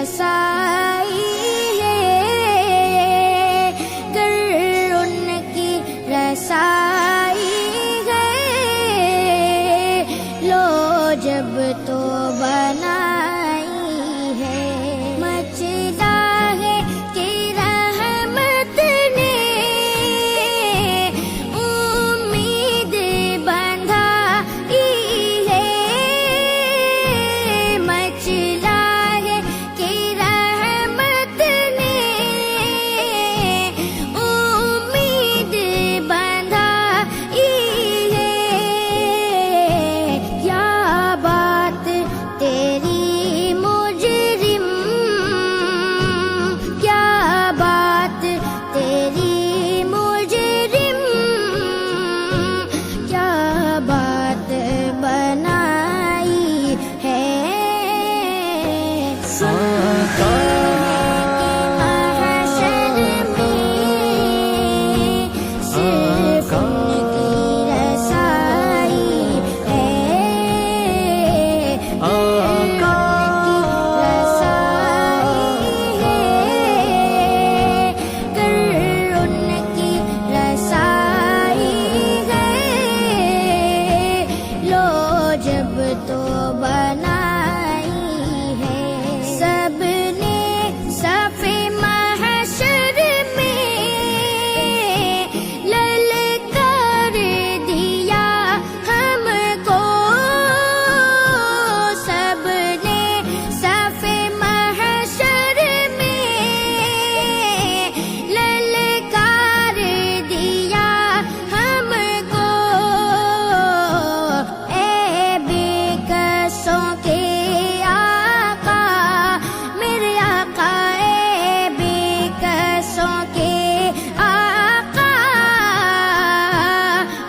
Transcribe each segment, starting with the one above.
رسائی ہے، گر ان کی رسائی ہے، لو جب تو بنائی ہے، مچلا ہے کہ رحمت نے امید بندھائی ہے، مچلا ہے کہ رحمت نے امید بندھائی ہے، کیا بات تیری مجرم، کیا بات تیری مجرم، کیا بات بنائی ہے، محشر میں صرف ان کی رسائی ہے، گر ان کی رسائی ہے، لو جب تو بنائی ہے، سب نے صف محشر میں للکار دیا ہم کو، سب نے صف محشر میں للکار دیا ہم کو، اے بے کسوں کے آقا میرے آقا، اے بے کسوں کے آقا،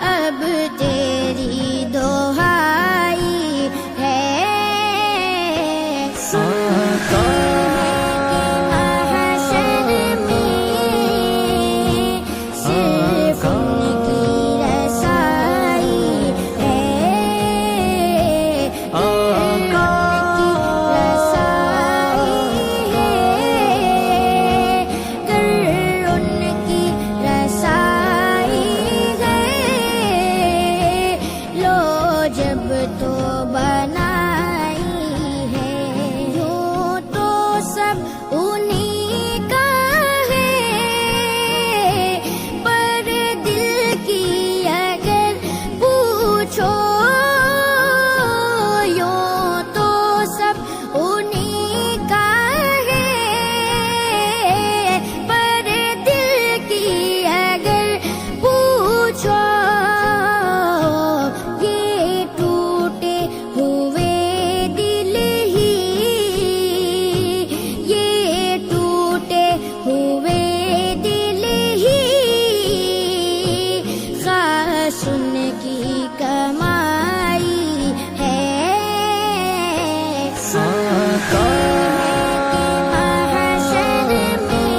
اب تیری دہائی ہے، محشر میں صرف ان کی رسائی ہے، گر ان کی رسائی ہے، لو جب تو بنائی ہے، یوں تو سب انہی کا ہے، پر دل کی اگر پوچھو، یوں تو سب انہی کا ہے، پر دل کی اگر پوچھو، یہ ٹوٹے ہوئے دل ہی، یہ ٹوٹے ہوئے دل ہی، خاص ان کی کمائی ہے، محشر میں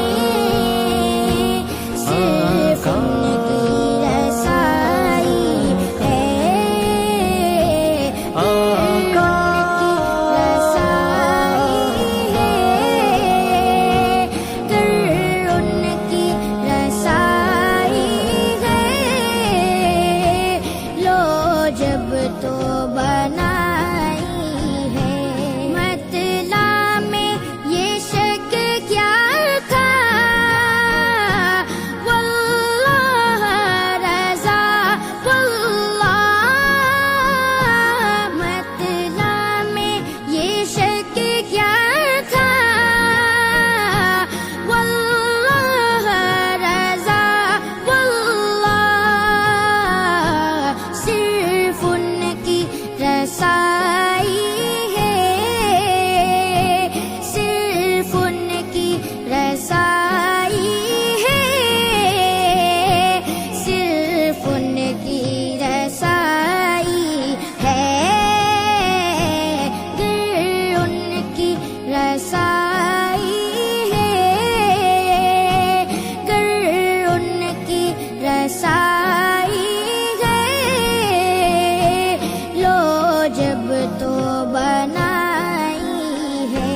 صرف ان کی رسائی ہے، گر ان کی رسائی ہے، لو جب تو بنائی ہے، مطلع میں یہ شک کیا تھا، واللہ رضا واللہ، مطلع میں یہ شک کیا تھا، واللہ رضا واللہ، صرف ان کی رسائی ہے، صرف ان کی رسائی ہے، صرف ان کی رسائی ہے، گر ان کی رسائی ہے، گر ان کی رسائی ہے، لو جب تو بنائی ہے،